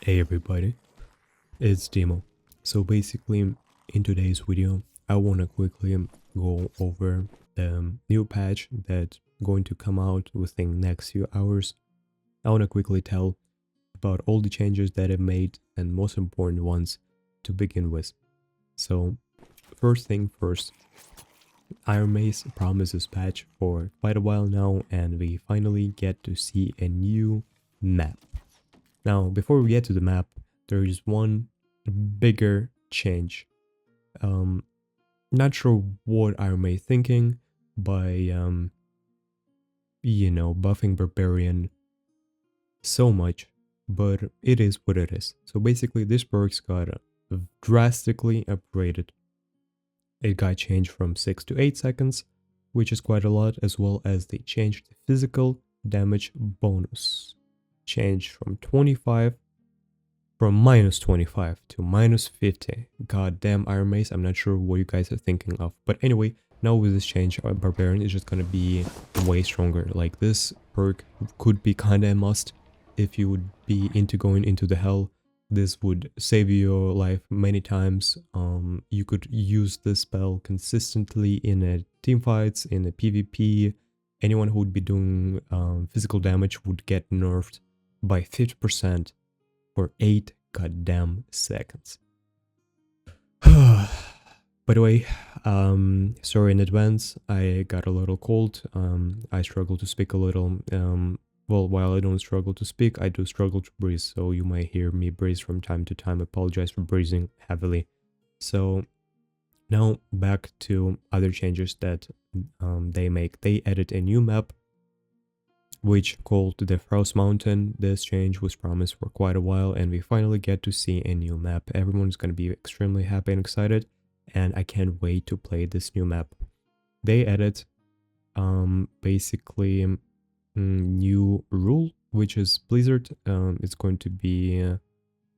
Hey everybody, it's Dimo. So basically, in today's video, I want to quickly go over the new patch that's going to come out within next few hours. I want to quickly tell about all the changes that I've made and most important ones to begin with. So first thing first, Iron Mace promised this patch for quite a while now, and we finally get to see a new map. Now, before we get to the map, there is one bigger change. Not sure what Iron May thinking by, buffing Barbarian so much, but it is what it is. So basically, this perk's got drastically upgraded. It got changed from 6 to 8 seconds, which is quite a lot, as well as they changed the physical damage bonus. Changed from minus 25 to minus 50. God damn, Iron Mace, I'm not sure what you guys are thinking of. But anyway, now with this change, Barbarian is just gonna be way stronger. Like, this perk could be kinda a must if you would be into going into the hell. This would save your life many times. You could use this spell consistently in a team fights, in a PvP. Anyone who would be doing physical damage would get nerfed by 50% for 8 goddamn seconds. By the way, sorry in advance, I got a little cold. I struggle to speak a little. Well, while I don't struggle to speak, I do struggle to breathe, so you might hear me breathe from time to time. I apologize for breathing heavily. So now back to other changes that they make. They added a new map, which called the Frost Mountain. This change was promised for quite a while, and we finally get to see a new map. Everyone's going to be extremely happy and excited, and I can't wait to play this new map. They added basically new rule, which is Blizzard. It's going to be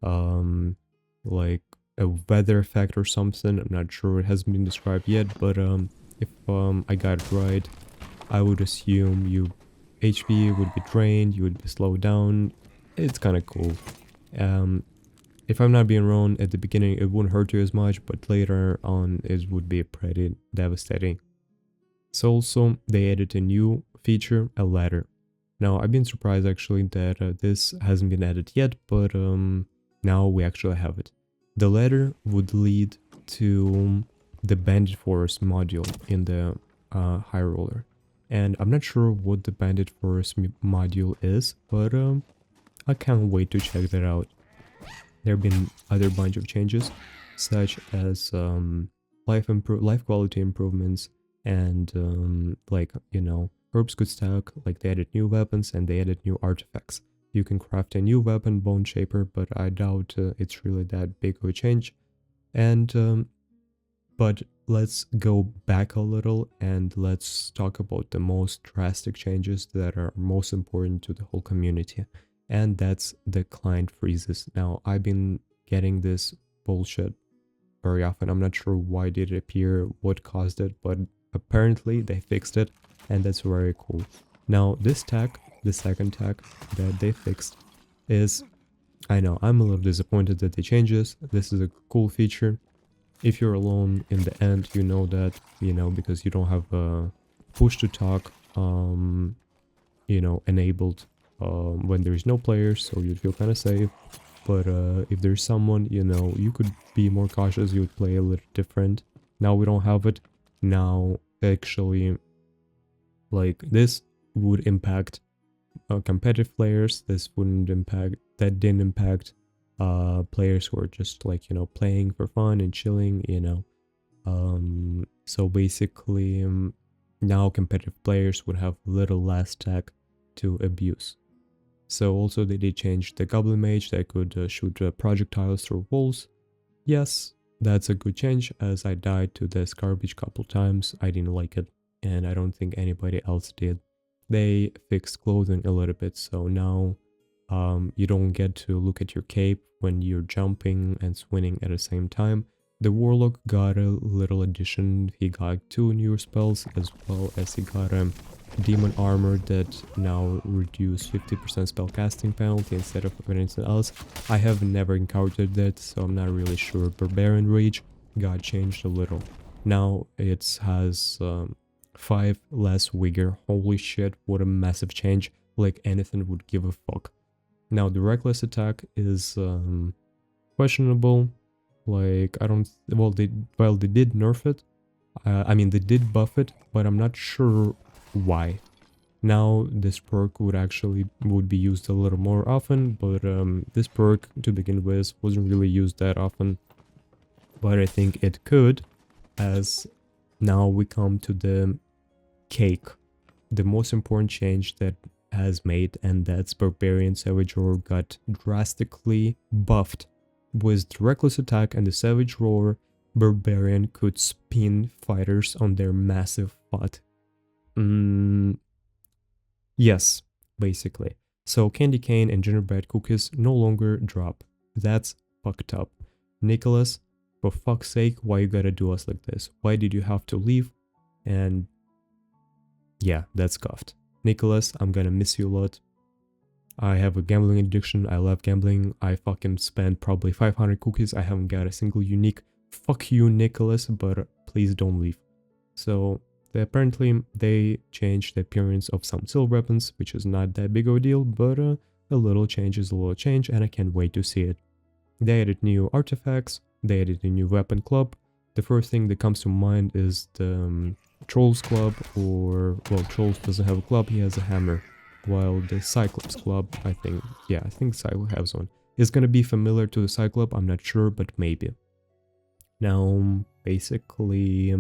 like a weather effect or something. I'm not sure, it hasn't been described yet, but if I got it right, I would assume you HP would be drained, you would be slowed down. It's kind of cool. If I'm not being wrong, at the beginning it wouldn't hurt you as much, but later on it would be pretty devastating. So also they added a new feature, a ladder. Now I've been surprised actually that this hasn't been added yet, but now we actually have it. The ladder would lead to the Bandit Forest module in the High Roller. And I'm not sure what the Bandit Forest module is, but I can't wait to check that out. There have been other bunch of changes, such as life quality improvements, and herbs could stack. Like, they added new weapons and they added new artifacts. You can craft a new weapon, Bone Shaper, but I doubt it's really that big of a change. And but let's go back a little and let's talk about the most drastic changes that are most important to the whole community. And that's the client freezes. Now, I've been getting this bullshit very often. I'm not sure why did it appear, what caused it, but apparently they fixed it, and that's very cool. Now, this tag, the second tag that they fixed is, I know, I'm a little disappointed that they changed this. This is a cool feature. If you're alone in the end, you know that, because you don't have a push to talk, enabled when there's no players, so you'd feel kind of safe. But if there's someone, you could be more cautious, you would play a little different. Now we don't have it. Now, actually, like, this would impact competitive players. This didn't impact players who are just playing for fun and chilling, so basically now competitive players would have little less tech to abuse. So also they did change the Goblin Mage that could shoot projectiles through walls. Yes, that's a good change, as I died to this garbage couple times. I didn't like it, and I don't think anybody else did. They fixed clothing a little bit, so now you don't get to look at your cape when you're jumping and swinging at the same time. The Warlock got a little addition. He got 2 new spells, as well as he got demon armor that now reduce 50% spellcasting penalty instead of anything else. I have never encountered that, so I'm not really sure. Barbarian Rage got changed a little. Now it has 5 less vigor. Holy shit, what a massive change. Like anything would give a fuck. Now the reckless attack is questionable. Like I don't, well they did nerf it. I mean they did buff it, but I'm not sure why. Now this perk would be used a little more often, but this perk to begin with wasn't really used that often. But I think it could, as now we come to the cake, the most important change that has made, and that's Barbarian Savage Roar got drastically buffed. With the reckless attack and the Savage Roar, Barbarian could spin fighters on their massive butt. Yes, basically. So candy cane and gingerbread cookies no longer drop. That's fucked up. Nicolas, for fuck's sake, why you gotta do us like this? Why did you have to leave? And yeah, that's scuffed. Nicolas, I'm gonna miss you a lot. I have a gambling addiction. I love gambling. I fucking spent probably 500 cookies. I haven't got a single unique. Fuck you, Nicolas, but please don't leave. So apparently they changed the appearance of some silver weapons, which is not that big of a deal, but a little change is a little change, and I can't wait to see it. They added new artifacts. They added a new weapon club. The first thing that comes to mind is the Trolls Club, or, well, Trolls doesn't have a club, he has a hammer. While the Cyclops Club, I think Cyclops has one. Is gonna be familiar to the Cyclops, I'm not sure, but maybe. Now, basically,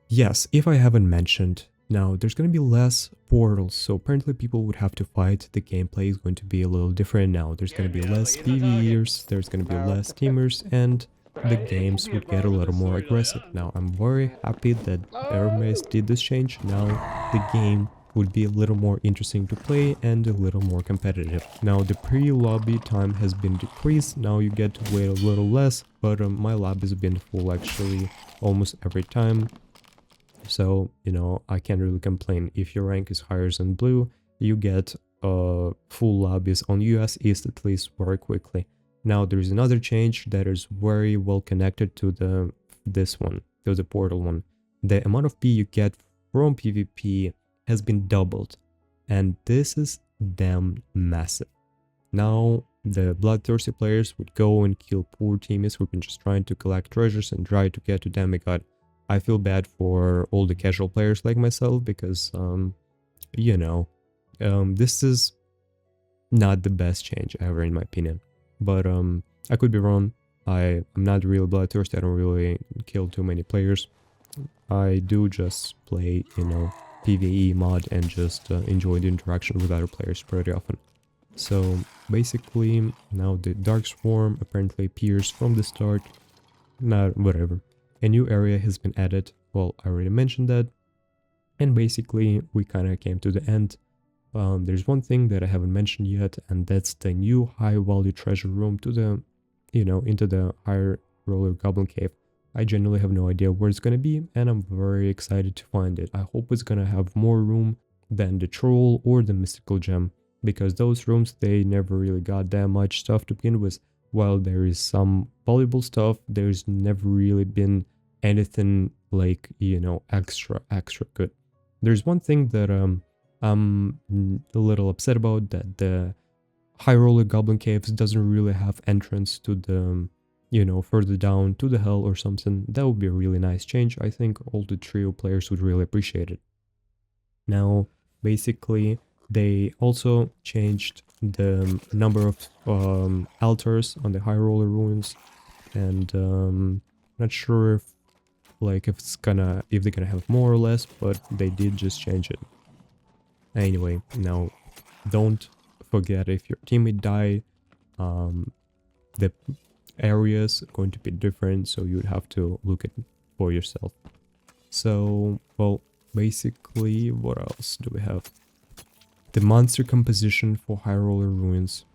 yes, if I haven't mentioned, now there's gonna be less portals, so apparently people would have to fight. The gameplay is going to be a little different now. There's gonna be less PvEers, there's gonna be less teamers, and the games would get a little more aggressive. Now, I'm very happy that Hermes did this change. Now, the game would be a little more interesting to play and a little more competitive. Now the pre-lobby time has been decreased, now you get to wait a little less, but my lobby has been full actually almost every time. So, you know, I can't really complain. If your rank is higher than blue, you get full lobbies on US East at least very quickly. Now there's another change that is very well connected to this one, to the portal one. The amount of P you get from PvP has been doubled, and this is damn massive. Now the bloodthirsty players would go and kill poor teammates who've been just trying to collect treasures and try to get to demigod. I feel bad for all the casual players like myself because you know, this is not the best change ever in my opinion, but I could be wrong. I'm not really bloodthirsty, I don't really kill too many players. I do just play, you know, PvE mod and just enjoy the interaction with other players pretty often. So basically now the Dark Swarm apparently appears from the start. Not whatever. A new area has been added. Well, I already mentioned that. And basically we kind of came to the end. There's one thing that I haven't mentioned yet, and that's the new high value treasure room to the, you know, into the higher roller Goblin Cave. I genuinely have no idea where it's gonna be, and I'm very excited to find it. I hope it's gonna have more room than the Troll or the Mystical Gem, because those rooms, they never really got that much stuff to begin with. While there is some valuable stuff, there's never really been anything like, you know, extra good. There's one thing that I'm a little upset about, that the high roller Goblin Caves doesn't really have entrance to the, you know, further down to the hell or something. That would be a really nice change. I think all the trio players would really appreciate it. Now, basically, they also changed the number of altars on the high roller ruins, and not sure if, like, if they're gonna have more or less, but they did just change it. Anyway, now don't forget, if your teammate died, the areas are going to be different, so you'd have to look at it for yourself. So, well, basically, what else do we have? The monster composition for high roller ruins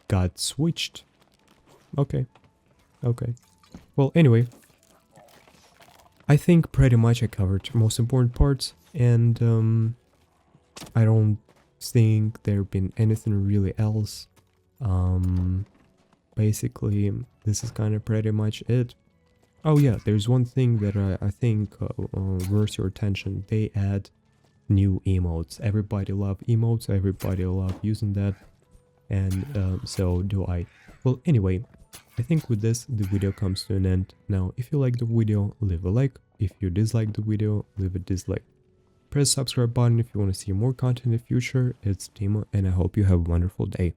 got switched. Okay. Well, anyway, I think pretty much I covered most important parts, and I don't think there been anything really else. Um, Basically, this is kind of pretty much it. Oh yeah, there's one thing that I think worth your attention. They add new emotes. Everybody love emotes, everybody love using that, and so do I. Well, anyway, I think with this, the video comes to an end. Now, if you like the video, leave a like. If you dislike the video, leave a dislike. Press the subscribe button if you want to see more content in the future. It's Dimo, and I hope you have a wonderful day.